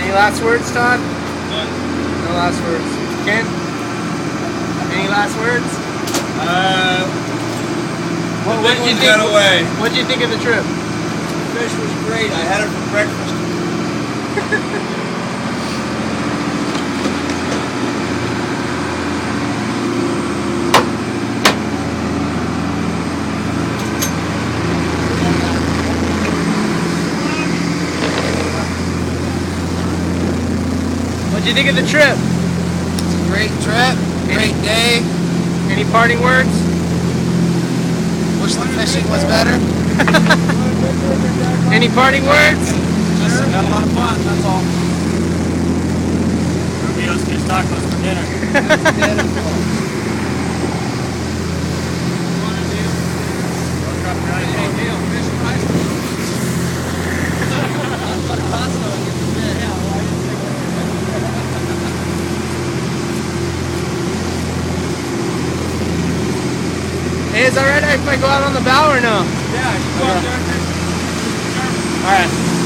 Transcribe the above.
Any last words, Todd? None. No last words. Ken? Any last words? The vision got away. What'd you think of the trip? The fish was great. I had it for breakfast. What'd you think of the trip? It's a great trip. Great day. Any parting words? Wish the fishing was better. Any parting words? Just had a lot of fun, that's all. Rubio's fish tacos for dinner. Hey, is that right if I go out on the bow or no? Yeah, you go out there and fish. Alright.